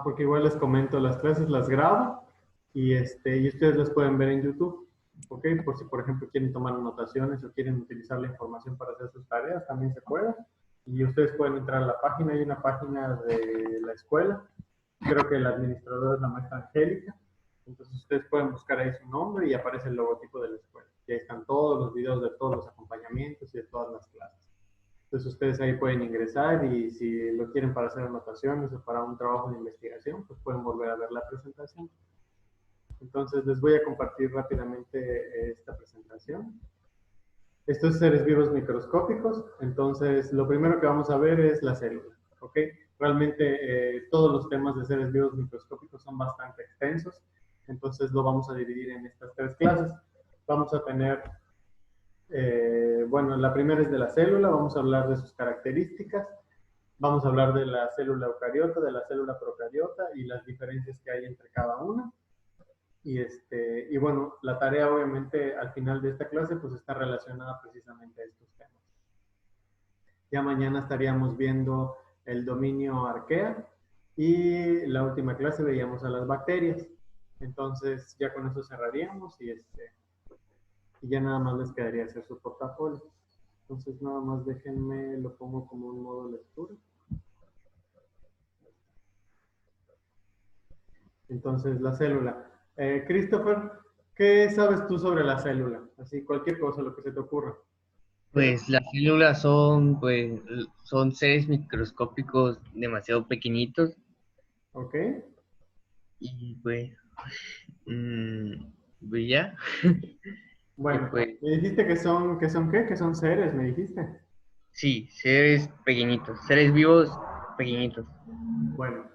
Porque igual les comento, las clases las grabo y ustedes las pueden ver en YouTube, ¿ok? Por si, por ejemplo, quieren tomar anotaciones o quieren utilizar la información para hacer sus tareas, también se puede. Y ustedes pueden entrar a la página, hay una página de la escuela, creo que la administradora es la maestra Angélica, entonces ustedes pueden buscar ahí su nombre y aparece el logotipo de la escuela. Y ahí están todos los videos de todos los acompañamientos y de todas las clases. Entonces ustedes ahí pueden ingresar y si lo quieren para hacer anotaciones o para un trabajo de investigación, pues pueden volver a ver la presentación. Entonces les voy a compartir rápidamente esta presentación. Estos seres vivos microscópicos, entonces lo primero que vamos a ver es la célula, ¿ok? Realmente todos los temas de seres vivos microscópicos son bastante extensos, entonces lo vamos a dividir en estas tres clases. Vamos a tener bueno, la primera es de la célula, vamos a hablar de sus características, vamos a hablar de la célula eucariota, de la célula procariota y las diferencias que hay entre cada una. Y bueno, la tarea obviamente al final de esta clase pues está relacionada precisamente a estos temas. Ya mañana estaríamos viendo el dominio arquea y la última clase veíamos a las bacterias. Entonces ya con eso cerraríamos y ya nada más les quedaría hacer su portafolio. Entonces nada más déjenme, lo pongo como un modo lectura. Entonces la célula. Christopher, ¿qué sabes tú sobre la célula? Así cualquier cosa, lo que se te ocurra. Pues las células son, son seres microscópicos demasiado pequeñitos ¿Ok? y pues ya. Y Bueno, pues me dijiste que son ¿qué? Que son seres, me dijiste. sí, seres pequeñitos, seres vivos pequeñitos. Bueno,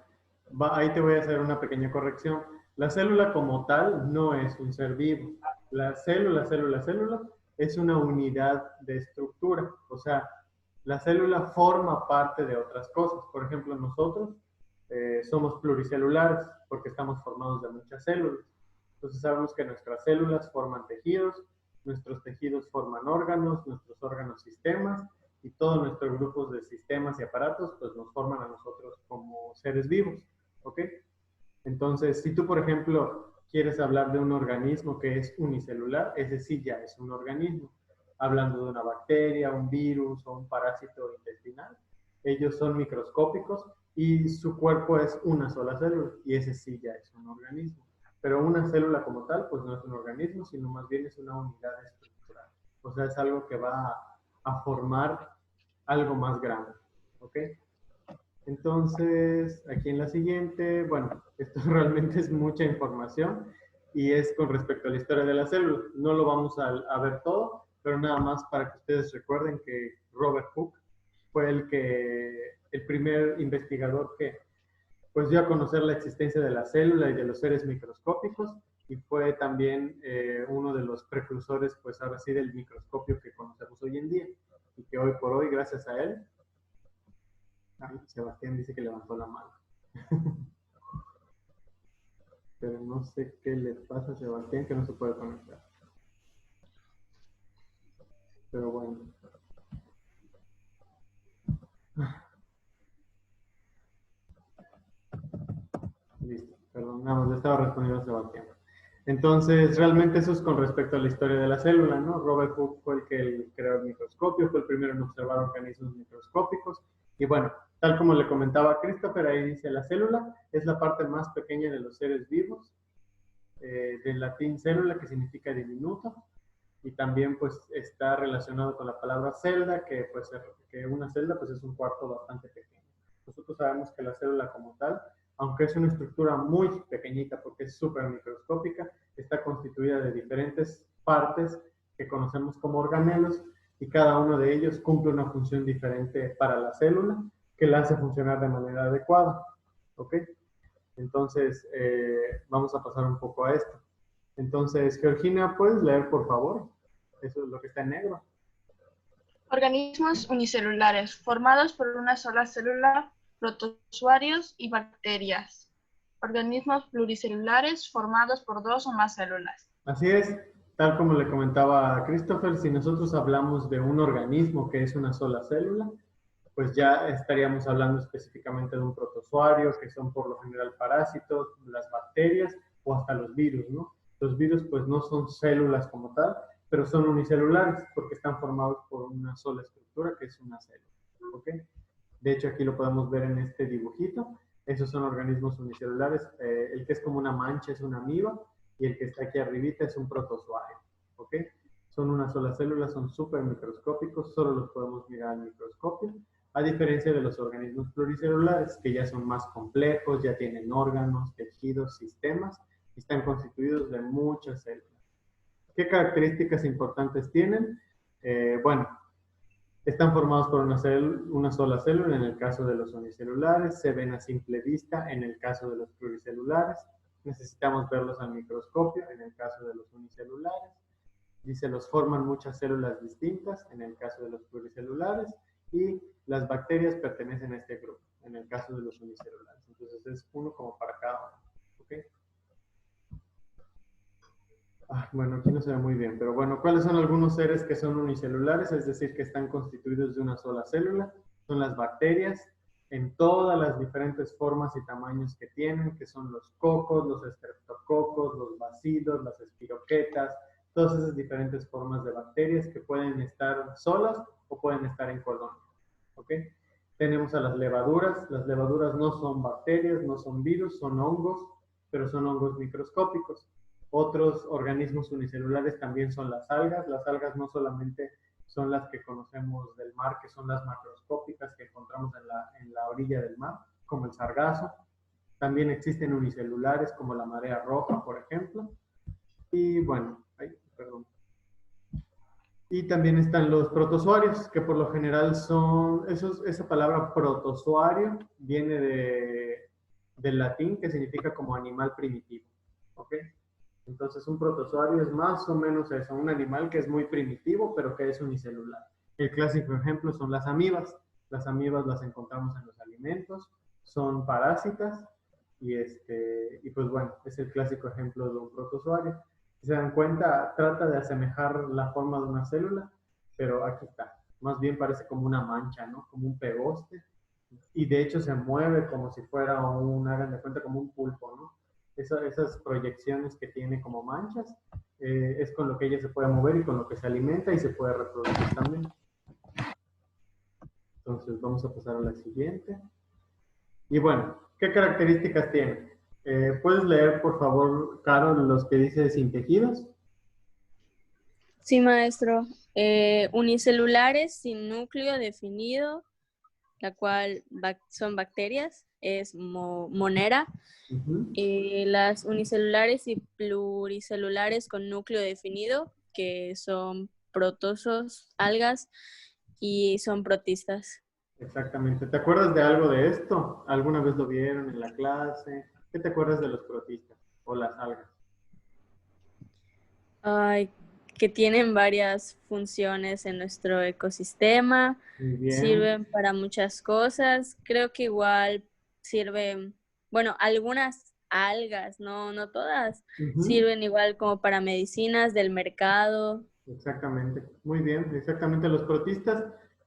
ahí te voy a hacer una pequeña corrección. La célula como tal no es un ser vivo. La célula es una unidad de estructura. O sea, la célula forma parte de otras cosas. Por ejemplo, nosotros somos pluricelulares porque estamos formados de muchas células. Entonces sabemos que nuestras células forman tejidos, nuestros tejidos forman órganos, nuestros órganos sistemas y todos nuestros grupos de sistemas y aparatos pues nos forman a nosotros como seres vivos, ¿ok? Entonces, si tú, por ejemplo, quieres hablar de un organismo que es unicelular, ese sí ya es un organismo. Hablando de una bacteria, un virus o un parásito intestinal, ellos son microscópicos y su cuerpo es una sola célula y ese sí ya es un organismo. Pero una célula como tal, pues no es un organismo, sino más bien es una unidad estructural. O sea, es algo que va a formar algo más grande, ¿ok? Entonces, aquí en la siguiente, bueno, esto realmente es mucha información y es con respecto a la historia de la célula. No lo vamos a ver todo, pero nada más para que ustedes recuerden que Robert Hooke fue el primer investigador que pues dio a conocer la existencia de la célula y de los seres microscópicos y fue también uno de los precursores, pues ahora sí, del microscopio que conocemos hoy en día y que hoy por hoy, gracias a él, Sebastián dice que levantó la mano. Pero no sé qué le pasa a Sebastián que no se puede conectar. Pero bueno. Listo. Perdón, nada más le estaba respondiendo a Sebastián. Entonces, realmente eso es con respecto a la historia de la célula, ¿no? Robert Hooke fue el que creó el microscopio, fue el primero en observar organismos microscópicos. Y bueno, tal como le comentaba a Christopher, ahí dice, la célula es la parte más pequeña de los seres vivos, del latín célula, que significa diminuto, y también pues está relacionado con la palabra celda, que pues que una celda pues es un cuarto bastante pequeño. Nosotros sabemos que la célula como tal, aunque es una estructura muy pequeñita porque es súper microscópica, está constituida de diferentes partes que conocemos como organelos y cada uno de ellos cumple una función diferente para la célula que la hace funcionar de manera adecuada. ¿Ok? Entonces, vamos a pasar un poco a esto. Entonces, Georgina, ¿puedes leer, por favor? Eso es lo que está en negro. Organismos unicelulares, formados por una sola célula, protozoarios y bacterias. Organismos pluricelulares, formados por dos o más células. Así es, tal como le comentaba a Christopher, si nosotros hablamos de un organismo que es una sola célula, pues ya estaríamos hablando específicamente de un protozoario, que son por lo general parásitos, las bacterias o hasta los virus, ¿no? Los virus pues no son células como tal, pero son unicelulares porque están formados por una sola estructura que es una célula, ¿ok? De hecho aquí lo podemos ver en este dibujito. Esos son organismos unicelulares. El que es como una mancha es una amiba y el que está aquí arribita es un protozoario, ¿ok? Son una sola célula, son súper microscópicos, solo los podemos mirar al microscopio, a diferencia de los organismos pluricelulares, que ya son más complejos, ya tienen órganos, tejidos, sistemas, y están constituidos de muchas células. ¿Qué características importantes tienen? Bueno, están formados por una sola célula en el caso de los unicelulares, se ven a simple vista en el caso de los pluricelulares, necesitamos verlos al microscopio en el caso de los unicelulares, dice los forman muchas células distintas en el caso de los pluricelulares y las bacterias pertenecen a este grupo en el caso de los unicelulares. Entonces es uno como para cada uno. ¿Okay? Bueno, aquí no se ve muy bien, pero bueno, ¿cuáles son algunos seres que son unicelulares? Es decir, que están constituidos de una sola célula. Son las bacterias en todas las diferentes formas y tamaños que tienen, que son los cocos, los estreptococos, los bacilos, las espiroquetas, todas esas diferentes formas de bacterias que pueden estar solas o pueden estar en colonia. ¿Ok? Tenemos a las levaduras no son bacterias, no son virus, son hongos, pero son hongos microscópicos. Otros organismos unicelulares también son las algas no solamente son las que conocemos del mar, que son las macroscópicas que encontramos en la orilla del mar, como el sargazo. También existen unicelulares como la marea roja, por ejemplo. Y bueno, y también están los protozoarios, que por lo general son, esa palabra protozoario viene del latín, que significa como animal primitivo. ¿Ok? Entonces un protozoario es más o menos eso, un animal que es muy primitivo, pero que es unicelular. El clásico ejemplo son las amibas. Las amibas las encontramos en los alimentos, son parásitas y pues bueno, es el clásico ejemplo de un protozoario. Si se dan cuenta, trata de asemejar la forma de una célula, pero aquí está. Más bien parece como una mancha, ¿no? Como un pegoste. Y de hecho se mueve como si fuera hagan de cuenta, como un pulpo, ¿no? Esas proyecciones que tiene como manchas, es con lo que ella se puede mover y con lo que se alimenta y se puede reproducir también. Entonces vamos a pasar a la siguiente. Y bueno, ¿qué características tiene? ¿Puedes leer, por favor, Carol, los que dice sin tejidos? Sí, maestro. Unicelulares sin núcleo definido, la cual son bacterias, es monera. Las unicelulares y pluricelulares con núcleo definido, que son protozoos, algas, y son protistas. Exactamente. ¿Te acuerdas de algo de esto? ¿Alguna vez lo vieron en la clase? ¿Qué te acuerdas de los protistas o las algas? Ay, que tienen varias funciones en nuestro ecosistema, sirven para muchas cosas. Creo que igual sirven, bueno, algunas algas, no todas, sirven igual como para medicinas del mercado. Exactamente, muy bien, exactamente. Los protistas,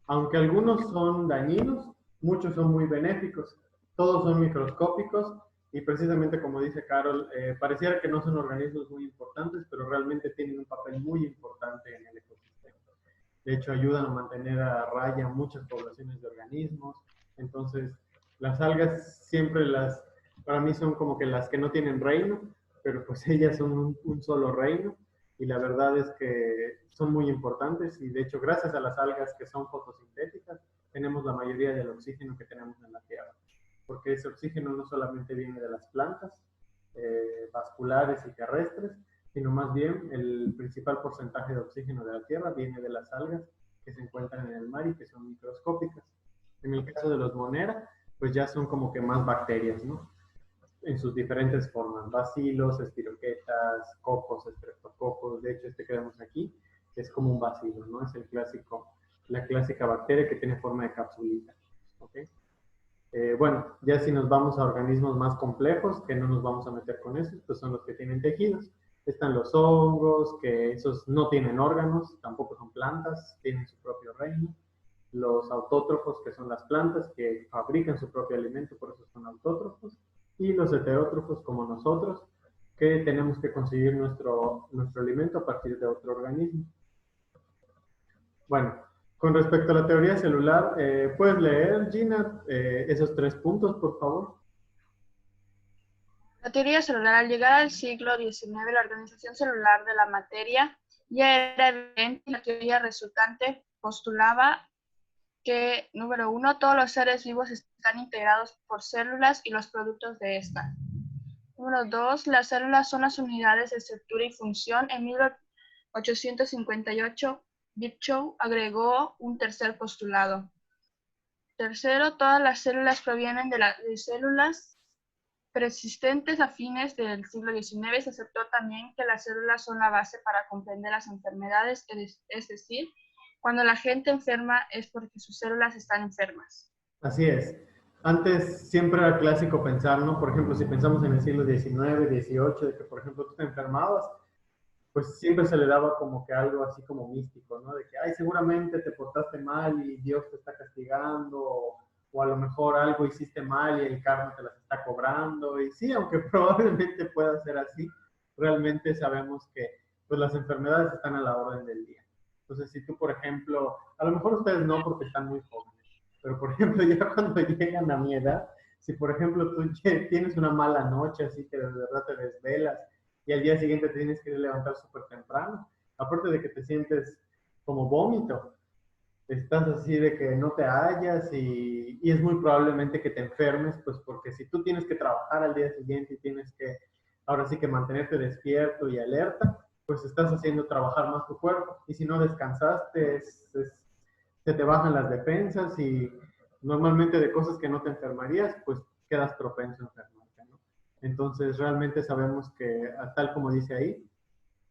aunque algunos son dañinos, muchos son muy benéficos, todos son microscópicos y precisamente como dice Carol, pareciera que no son organismos muy importantes, pero realmente tienen un papel muy importante en el ecosistema. De hecho, ayudan a mantener a raya muchas poblaciones de organismos. Entonces, las algas siempre para mí son como que las que no tienen reino, pero pues ellas son un solo reino y la verdad es que son muy importantes y de hecho gracias a las algas que son fotosintéticas tenemos la mayoría del oxígeno que tenemos en la Tierra, porque ese oxígeno no solamente viene de las plantas vasculares y terrestres, sino más bien el principal porcentaje de oxígeno de la Tierra viene de las algas que se encuentran en el mar y que son microscópicas. En el caso de los monera, pues ya son como que más bacterias, ¿no? En sus diferentes formas, bacilos, espiroquetas, cocos, estreptococos. De hecho, este que vemos aquí es como un bacilo, ¿no? Es la clásica bacteria que tiene forma de capsulita, ¿ok? Bueno, ya si nos vamos a organismos más complejos, que no nos vamos a meter con eso, pues son los que tienen tejidos. Están los hongos, que esos no tienen órganos, tampoco son plantas, tienen su propio reino. los autótrofos, que son las plantas que fabrican su propio alimento, por eso son autótrofos, y los heterótrofos, como nosotros, que tenemos que conseguir nuestro alimento a partir de otro organismo. Bueno, con respecto a la teoría celular, ¿puedes leer, Gina, esos 3 puntos, por favor? La teoría celular, al llegar al siglo XIX, la organización celular de la materia ya era evidente y la teoría resultante postulaba que, número 1, todos los seres vivos están integrados por células y los productos de estas. Número 2, las células son las unidades de estructura y función. En 1858, Virchow agregó un tercer postulado. Tercero, todas las células provienen de células persistentes a fines del siglo XIX. Se aceptó también que las células son la base para comprender las enfermedades, es decir, cuando la gente enferma es porque sus células están enfermas. Así es. Antes siempre era clásico pensar, ¿no? Por ejemplo, si pensamos en el siglo XIX, XVIII, de que, por ejemplo, tú te enfermabas, pues siempre se le daba como que algo así como místico, ¿no? De que, ay, seguramente te portaste mal y Dios te está castigando, o a lo mejor algo hiciste mal y el karma te las está cobrando. Y sí, aunque probablemente pueda ser así, realmente sabemos que pues las enfermedades están a la orden del día. Entonces, si tú, por ejemplo, a lo mejor ustedes no porque están muy jóvenes, pero por ejemplo, ya cuando llegan a mi edad, si por ejemplo tú tienes una mala noche, así que de verdad te desvelas, y al día siguiente te tienes que levantar súper temprano, aparte de que te sientes como vómito, estás así de que no te hallas y es muy probablemente que te enfermes, pues porque si tú tienes que trabajar al día siguiente y tienes que, ahora sí que mantenerte despierto y alerta, pues estás haciendo trabajar más tu cuerpo, y si no descansaste, se te bajan las defensas y normalmente de cosas que no te enfermarías, pues quedas propenso a enfermarte, ¿no? Entonces realmente sabemos que, tal como dice ahí,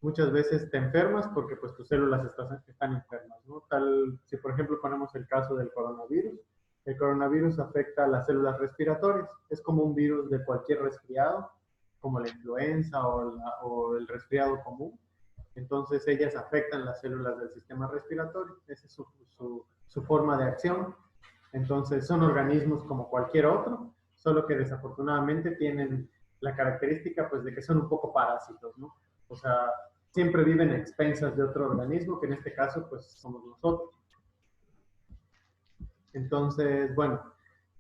muchas veces te enfermas porque pues tus células están enfermas, ¿no? Tal, si por ejemplo ponemos el caso del coronavirus, el coronavirus afecta a las células respiratorias, es como un virus de cualquier resfriado, como la influenza o el resfriado común. Entonces ellas afectan las células del sistema respiratorio, esa es su forma de acción. Entonces son organismos como cualquier otro, solo que desafortunadamente tienen la característica pues de que son un poco parásitos, ¿no? O sea, siempre viven a expensas de otro organismo, que en este caso pues somos nosotros. Entonces, bueno,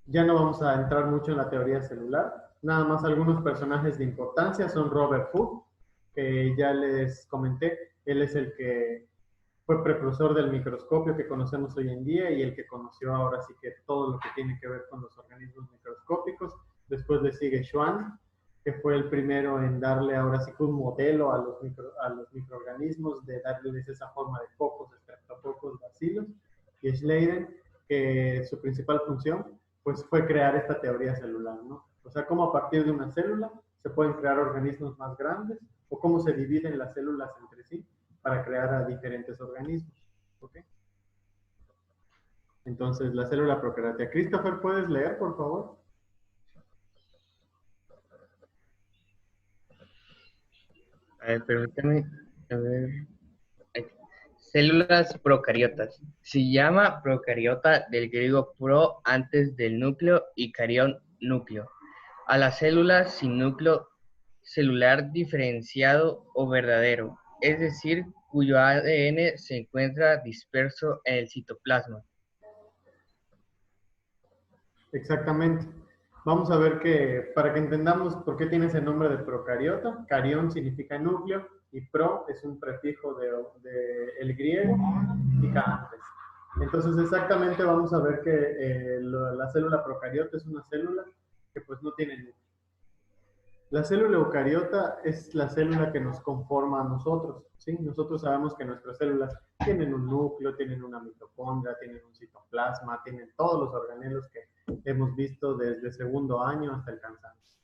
ya no vamos a entrar mucho en la teoría celular, nada más algunos personajes de importancia son Robert Hooke, que ya les comenté, él es el que fue precursor del microscopio que conocemos hoy en día y el que conoció ahora sí que todo lo que tiene que ver con los organismos microscópicos. Después le sigue Schwann, que fue el primero en darle ahora sí que un modelo a los microorganismos, de darles esa forma de focos, estreptococos, bacilos, y Schleiden, que su principal función pues fue crear esta teoría celular, ¿no? O sea, cómo a partir de una célula se pueden crear organismos más grandes o cómo se dividen las células entre sí para crear a diferentes organismos. ¿Ok? Entonces, la célula procariótica. Christopher, ¿puedes leer, por favor? A ver, permítame. A ver. Células procariotas. Se llama procariota del griego pro antes del núcleo y carión núcleo. A las células sin núcleo celular diferenciado o verdadero, es decir, cuyo ADN se encuentra disperso en el citoplasma. Exactamente. Vamos a ver que, para que entendamos por qué tiene ese nombre de procariota, carión significa núcleo y pro es un prefijo de el griego, significa antes. Entonces exactamente vamos a ver que la célula procariota es una célula que pues no tiene núcleo. La célula eucariota es la célula que nos conforma a nosotros, ¿sí? Nosotros sabemos que nuestras células tienen un núcleo, tienen una mitocondria, tienen un citoplasma, tienen todos los organelos que hemos visto desde segundo año hasta el cansancio.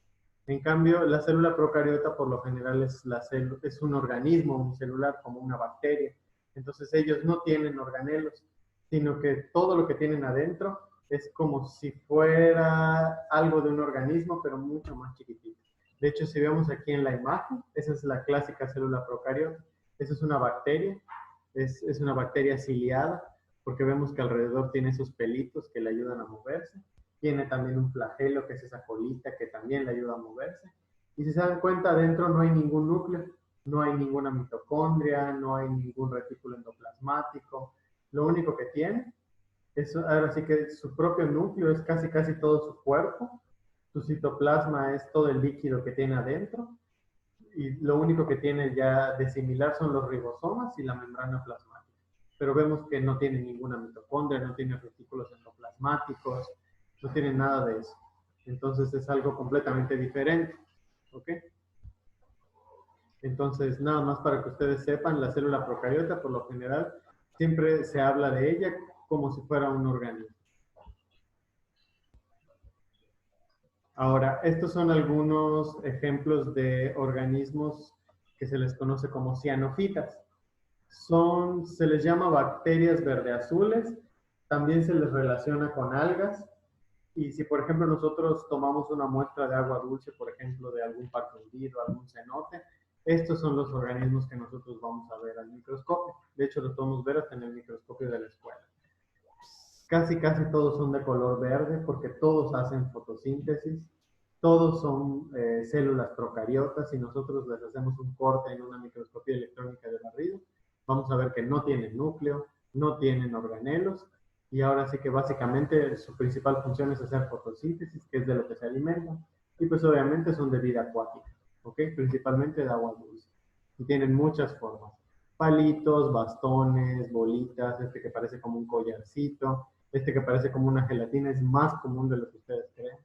En cambio, la célula procariota por lo general es un organismo unicelular como una bacteria. Entonces ellos no tienen organelos, sino que todo lo que tienen adentro es como si fuera algo de un organismo, pero mucho más chiquitito. De hecho, si vemos aquí en la imagen, esa es la clásica célula procariota. Esa es una bacteria, es una bacteria ciliada, porque vemos que alrededor tiene esos pelitos que le ayudan a moverse. Tiene también un flagelo, que es esa colita que también le ayuda a moverse. Y si se dan cuenta, adentro no hay ningún núcleo, no hay ninguna mitocondria, no hay ningún retículo endoplasmático. Lo único que tiene es, ahora sí que su propio núcleo es casi todo su cuerpo. Su citoplasma es todo el líquido que tiene adentro. Y lo único que tiene ya de similar son los ribosomas y la membrana plasmática. Pero vemos que no tiene ninguna mitocondria, no tiene retículos endoplasmáticos, no tiene nada de eso. Entonces es algo completamente diferente. ¿Ok? Entonces, nada más para que ustedes sepan, la célula procariota, por lo general, siempre se habla de ella como si fuera un organismo. Ahora, estos son algunos ejemplos de organismos que se les conoce como cianofitas. Se les llama bacterias verde-azules, también se les relaciona con algas, y si por ejemplo nosotros tomamos una muestra de agua dulce, por ejemplo de algún parque hundido, algún cenote, estos son los organismos que nosotros vamos a ver al microscopio. De hecho, los podemos ver hasta en el microscopio de la escuela. Casi todos son de color verde porque todos hacen fotosíntesis, todos son células procariotas. Si nosotros les hacemos un corte en una microscopía electrónica de barrido, vamos a ver que no tienen núcleo, no tienen organelos, y ahora sí que básicamente su principal función es hacer fotosíntesis, que es de lo que se alimentan, y pues obviamente son de vida acuática, ¿ok? Principalmente de agua dulce, y tienen muchas formas. Palitos, bastones, bolitas, este que parece como un collarcito, este que parece como una gelatina es más común de lo que ustedes creen.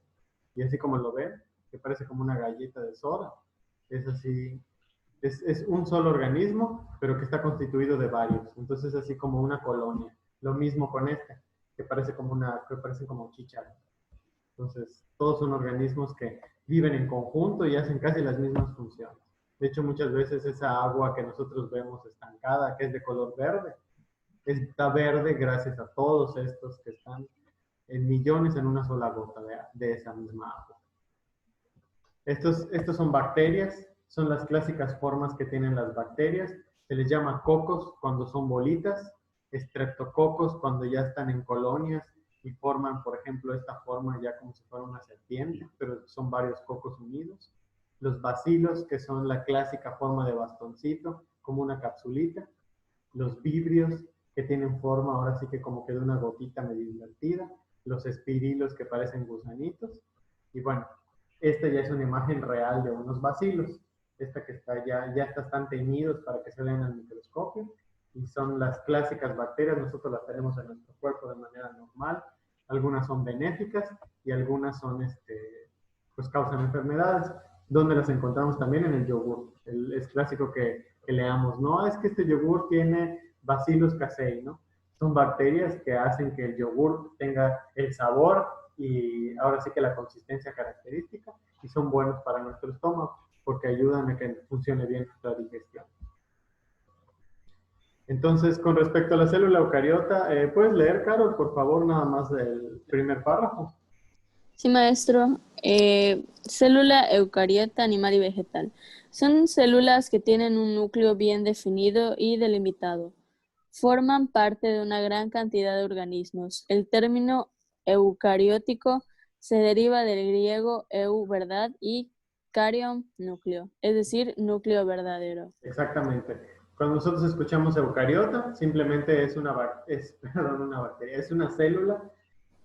Y así como lo ven, que parece como una galleta de soda, es así, es un solo organismo, pero que está constituido de varios. Entonces es así como una colonia. Lo mismo con este, que parecen como chícharos. Entonces, todos son organismos que viven en conjunto y hacen casi las mismas funciones. De hecho, muchas veces esa agua que nosotros vemos estancada, que es de color verde, está verde gracias a todos estos que están en millones en una sola gota de esa misma agua. Estos son bacterias, son las clásicas formas que tienen las bacterias. Se les llama cocos cuando son bolitas, estreptococos cuando ya están en colonias y forman, por ejemplo, esta forma ya como si fuera una serpiente, pero son varios cocos unidos. Los bacilos, que son la clásica forma de bastoncito, como una capsulita. Los vibrios, que tienen forma ahora sí que como que de una gotita medio invertida. Los espirilos, que parecen gusanitos. Y bueno, esta ya es una imagen real de unos bacilos. Esta que está ya están teñidos para que se vean al microscopio. Y son las clásicas bacterias, nosotros las tenemos en nuestro cuerpo de manera normal. Algunas son benéficas y algunas son, pues causan enfermedades. ¿Dónde las encontramos? También en el yogur. Es clásico que leamos, no, es que este yogur tiene Bacillus casei, ¿no? Son bacterias que hacen que el yogur tenga el sabor y ahora sí que la consistencia característica, y son buenos para nuestro estómago porque ayudan a que funcione bien la digestión. Entonces, con respecto a la célula eucariota, ¿puedes leer, Carol, por favor, nada más el primer párrafo? Sí, maestro. Célula eucariota animal y vegetal. Son células que tienen un núcleo bien definido y delimitado. Forman parte de una gran cantidad de organismos. El término eucariótico se deriva del griego eu, verdad, y carion, núcleo, es decir, núcleo verdadero. Exactamente. Cuando nosotros escuchamos eucariota, simplemente es una bacteria, es una célula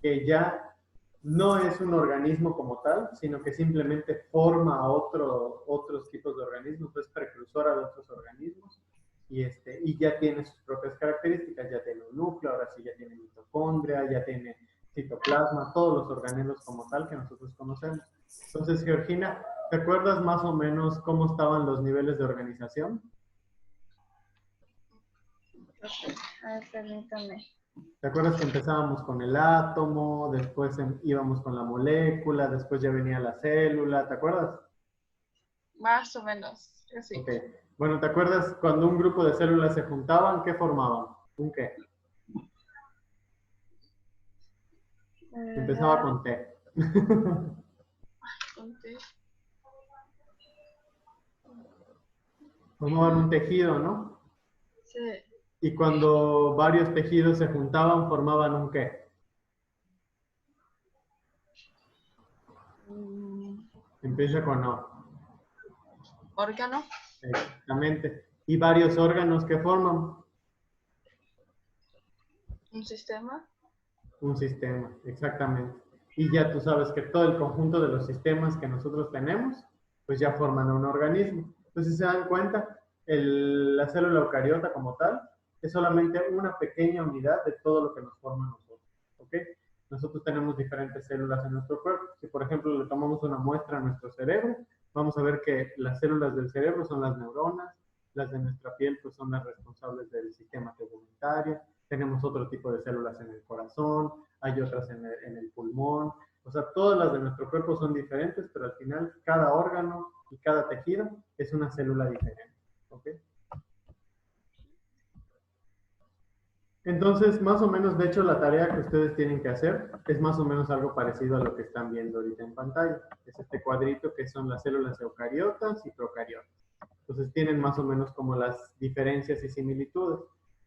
que ya no es un organismo como tal, sino que simplemente forma otros tipos de organismos, es precursora de otros organismos, y ya tiene sus propias características, ya tiene un núcleo, ahora sí ya tiene mitocondria, ya tiene citoplasma, todos los organelos como tal que nosotros conocemos. Entonces, Georgina, ¿te acuerdas más o menos cómo estaban los niveles de organización? A ver, permítame. ¿Te acuerdas que empezábamos con el átomo, después íbamos con la molécula, después ya venía la célula? ¿Te acuerdas? Más o menos, sí. Ok. Bueno, ¿te acuerdas cuando un grupo de células se juntaban? ¿Qué formaban? ¿Un qué? Empezaba con T. Formaban un tejido, ¿no? Sí. Y cuando varios tejidos se juntaban, formaban un ¿qué? Empieza con O. Órgano. Exactamente. ¿Y varios órganos que forman? Un sistema. Un sistema, exactamente. Y ya tú sabes que todo el conjunto de los sistemas que nosotros tenemos, pues ya forman un organismo. Entonces, si se dan cuenta, la célula eucariota como tal es solamente una pequeña unidad de todo lo que nos forma a nosotros. ¿Ok? Nosotros tenemos diferentes células en nuestro cuerpo. Si, por ejemplo, le tomamos una muestra a nuestro cerebro, vamos a ver que las células del cerebro son las neuronas, las de nuestra piel pues son las responsables del sistema tegumentario, tenemos otro tipo de células en el corazón, hay otras en el pulmón, o sea, todas las de nuestro cuerpo son diferentes, pero al final cada órgano y cada tejido es una célula diferente. ¿Ok? Entonces, más o menos, de hecho, la tarea que ustedes tienen que hacer es más o menos algo parecido a lo que están viendo ahorita en pantalla. Es este cuadrito que son las células eucariotas y procariotas. Entonces, tienen más o menos como las diferencias y similitudes.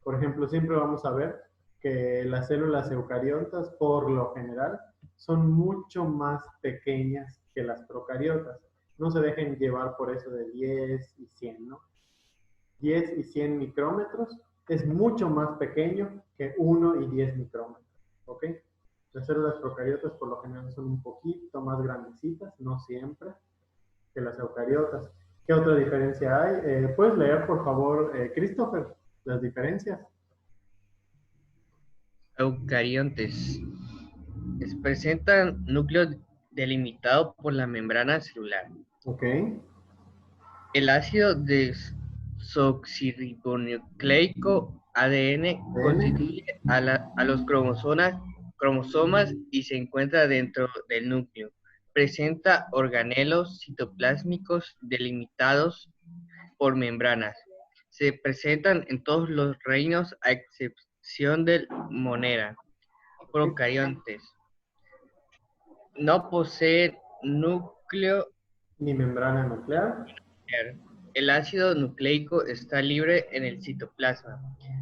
Por ejemplo, siempre vamos a ver que las células eucariotas, por lo general, son mucho más pequeñas que las procariotas. No se dejen llevar por eso de 10 y 100, ¿no? 10 y 100 micrómetros es mucho más pequeño que 1 y 10 micrómetros, ¿ok? Las células procariotas por lo general son un poquito más grandecitas, no siempre, que las eucariotas. ¿Qué otra diferencia hay? ¿Puedes leer, por favor, Christopher, las diferencias? Eucariontes. Presentan núcleo delimitado por la membrana celular. Ok. El ácido desoxirribonucleico ADN constituye a los cromosomas y se encuentra dentro del núcleo. Presenta organelos citoplásmicos delimitados por membranas. Se presentan en todos los reinos a excepción del Monera. Procariontes. No poseen núcleo Ni membrana nuclear. El ácido nucleico está libre en el citoplasma.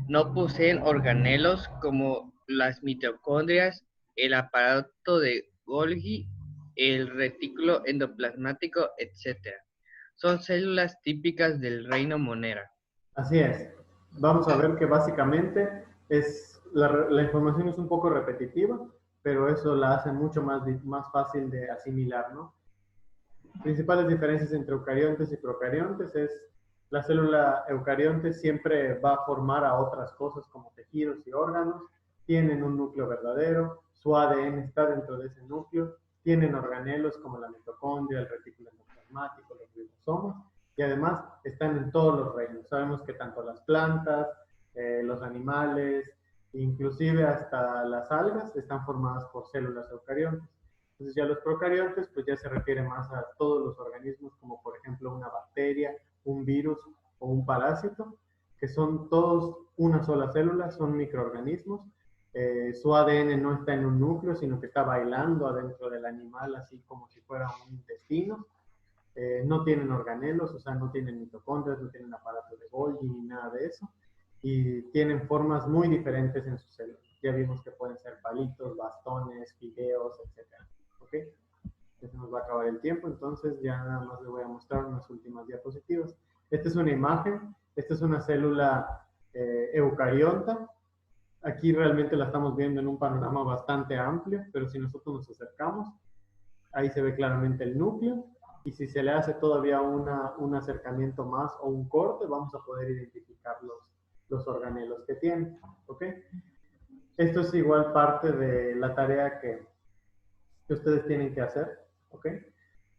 No poseen organelos como las mitocondrias, el aparato de Golgi, el retículo endoplasmático, etc. Son células típicas del reino Monera. Así es. Vamos a ver que básicamente la información es un poco repetitiva, pero eso la hace mucho más fácil de asimilar, ¿no? Principales diferencias entre eucariontes y procariontes es la célula eucarionte siempre va a formar a otras cosas como tejidos y órganos, tienen un núcleo verdadero, su ADN está dentro de ese núcleo, tienen organelos como la mitocondria, el retículo endoplasmático, los ribosomas, y además están en todos los reinos. Sabemos que tanto las plantas, los animales, inclusive hasta las algas están formadas por células eucariontes. Entonces ya los procariontes, pues ya se refiere más a todos los organismos, como por ejemplo una bacteria, un virus o un parásito, que son todos una sola célula, son microorganismos. Su ADN no está en un núcleo, sino que está bailando adentro del animal, así como si fuera un intestino. No tienen organelos, o sea, no tienen mitocondrias, no tienen aparato de Golgi ni nada de eso. Y tienen formas muy diferentes en sus células. Ya vimos que pueden ser palitos, bastones, fideos, etc. ¿Ok? Ya se nos va a acabar el tiempo, entonces ya nada más les voy a mostrar unas últimas diapositivas. Esta es una imagen, esta es una célula eucariota. Aquí realmente la estamos viendo en un panorama bastante amplio, pero si nosotros nos acercamos, ahí se ve claramente el núcleo, y si se le hace todavía un acercamiento más o un corte, vamos a poder identificar los organelos que tiene. ¿Ok? Esto es igual parte de la tarea que ustedes tienen que hacer. ¿Ok?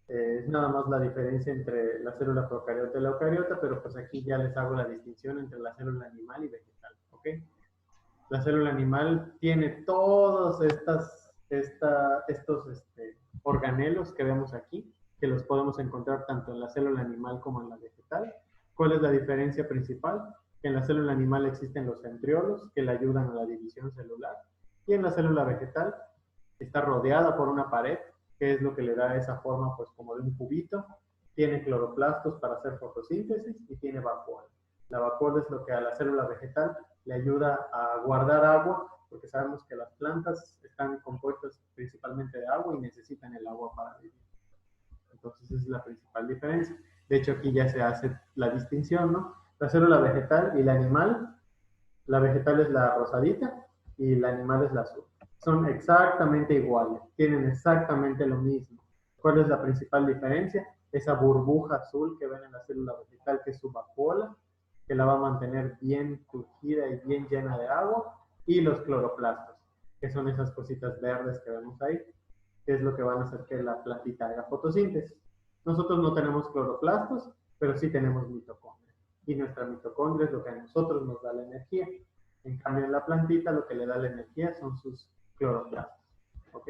Es nada más la diferencia entre la célula procariota y la eucariota, pero pues aquí ya les hago la distinción entre la célula animal y vegetal. ¿Ok? La célula animal tiene todos estos organelos que vemos aquí, que los podemos encontrar tanto en la célula animal como en la vegetal. ¿Cuál es la diferencia principal? Que en la célula animal existen los centriolos que le ayudan a la división celular, y en la célula vegetal está rodeada por una pared, que es lo que le da esa forma pues como de un cubito, tiene cloroplastos para hacer fotosíntesis y tiene vacuola. La vacuola es lo que a la célula vegetal le ayuda a guardar agua, porque sabemos que las plantas están compuestas principalmente de agua y necesitan el agua para vivir. Entonces, esa es la principal diferencia. De hecho, aquí ya se hace la distinción, ¿no? La célula vegetal y la animal. La vegetal es la rosadita y la animal es la azul. Son exactamente iguales, tienen exactamente lo mismo. ¿Cuál es la principal diferencia? Esa burbuja azul que ven en la célula vegetal, que es su vacuola, que la va a mantener bien turgida y bien llena de agua, y los cloroplastos, que son esas cositas verdes que vemos ahí, que es lo que van a hacer que la plantita haga fotosíntesis. Nosotros no tenemos cloroplastos, pero sí tenemos mitocondria. Y nuestra mitocondria es lo que a nosotros nos da la energía. En cambio, en la plantita lo que le da la energía son sus cloroplastos. ¿Ok?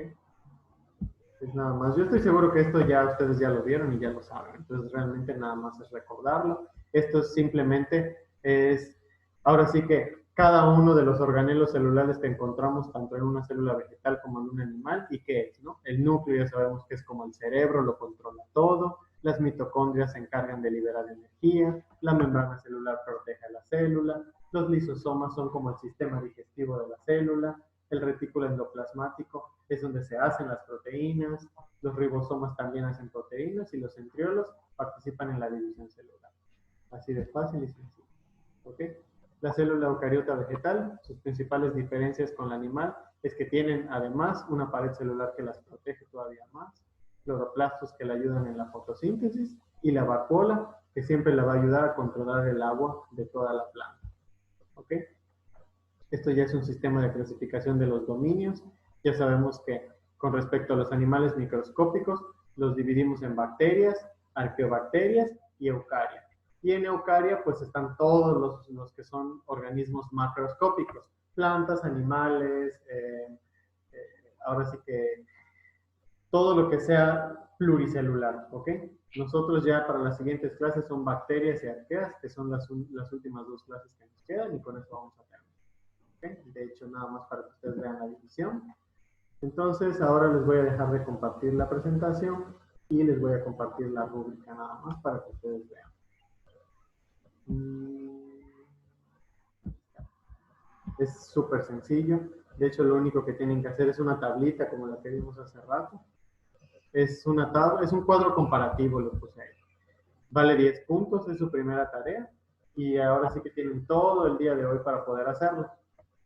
Pues nada más. Yo estoy seguro que esto ya ustedes ya lo vieron y ya lo saben. Entonces, realmente nada más es recordarlo. Esto simplemente es, ahora sí que cada uno de los organelos celulares que encontramos tanto en una célula vegetal como en un animal, ¿y qué es? ¿No? El núcleo ya sabemos que es como el cerebro, lo controla todo. Las mitocondrias se encargan de liberar energía, la membrana celular protege a la célula, los lisosomas son como el sistema digestivo de la célula, el retículo endoplasmático es donde se hacen las proteínas, los ribosomas también hacen proteínas y los centriolos participan en la división celular. Así de fácil y sencillo. ¿Ok? La célula eucariota vegetal, sus principales diferencias con la animal es que tienen además una pared celular que las protege todavía más, cloroplastos que le ayudan en la fotosíntesis y la vacuola que siempre le va a ayudar a controlar el agua de toda la planta. ¿Ok? Esto ya es un sistema de clasificación de los dominios. Ya sabemos que con respecto a los animales microscópicos los dividimos en bacterias, arqueobacterias y eucaria. Y en eucaria pues están todos los que son organismos macroscópicos, plantas, animales, ahora sí que todo lo que sea pluricelular, ¿ok? Nosotros ya para las siguientes clases son bacterias y arqueas, que son las últimas dos clases que nos quedan, y con eso vamos a terminar. ¿Okay? De hecho, nada más para que ustedes vean la división. Entonces, ahora les voy a dejar de compartir la presentación y les voy a compartir la rúbrica nada más para que ustedes vean. Es súper sencillo. De hecho, lo único que tienen que hacer es una tablita como la que vimos hace rato. Es una tabla, es un cuadro comparativo, lo puse ahí. Vale 10 puntos, es su primera tarea. Y ahora sí que tienen todo el día de hoy para poder hacerlo.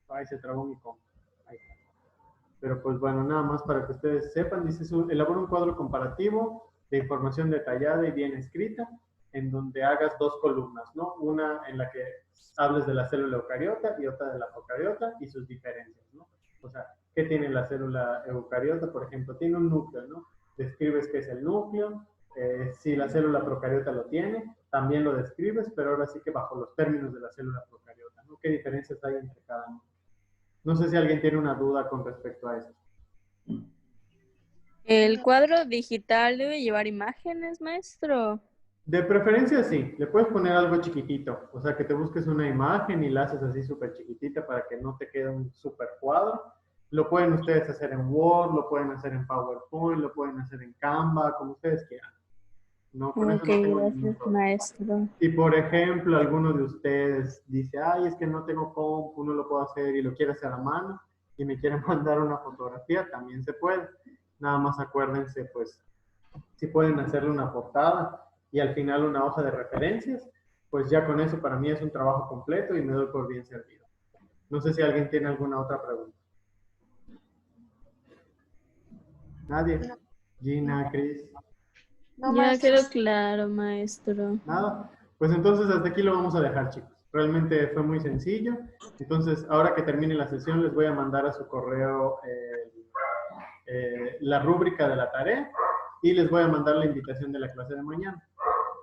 Ahí se trabó mi compa. Ahí está. Pero pues bueno, nada más para que ustedes sepan, dice, elabora un cuadro comparativo de información detallada y bien escrita, en donde hagas dos columnas, ¿no? Una en la que hables de la célula eucariota y otra de la procariota y sus diferencias, ¿no? O sea, ¿qué tiene la célula eucariota? Por ejemplo, tiene un núcleo, ¿no? Describes qué es el núcleo, si la célula procariota lo tiene, también lo describes, pero ahora sí que bajo los términos de la célula procariota, ¿no? ¿Qué diferencias hay entre cada uno? No sé si alguien tiene una duda con respecto a esto. ¿El cuadro digital debe llevar imágenes, maestro? De preferencia sí, le puedes poner algo chiquitito, o sea que te busques una imagen y la haces así súper chiquitita para que no te quede un súper cuadro. Lo pueden ustedes hacer en Word, lo pueden hacer en PowerPoint, lo pueden hacer en Canva, como ustedes quieran. No, con eso no tengo ningún problema. Maestro. Si por ejemplo alguno de ustedes dice, ay, es que no tengo compu, no lo puedo hacer y lo quiere hacer a mano y me quieren mandar una fotografía, también se puede. Nada más acuérdense, pues, si pueden hacerle una portada y al final una hoja de referencias, pues ya con eso para mí es un trabajo completo y me doy por bien servido. No sé si alguien tiene alguna otra pregunta. ¿Nadie? Gina, Cris. No, Ya maestro. quedó claro, maestro. Nada. Pues entonces hasta aquí lo vamos a dejar, chicos. Realmente fue muy sencillo. Entonces, ahora que termine la sesión, les voy a mandar a su correo la rúbrica de la tarea y les voy a mandar la invitación de la clase de mañana.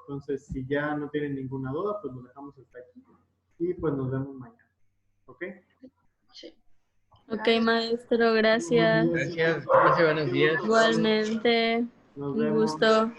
Entonces, si ya no tienen ninguna duda, pues lo dejamos hasta aquí. Y pues nos vemos mañana. ¿Ok? Sí. Ok, maestro, gracias. Gracias, que pase buenos días. Igualmente, Nos un vemos. gusto.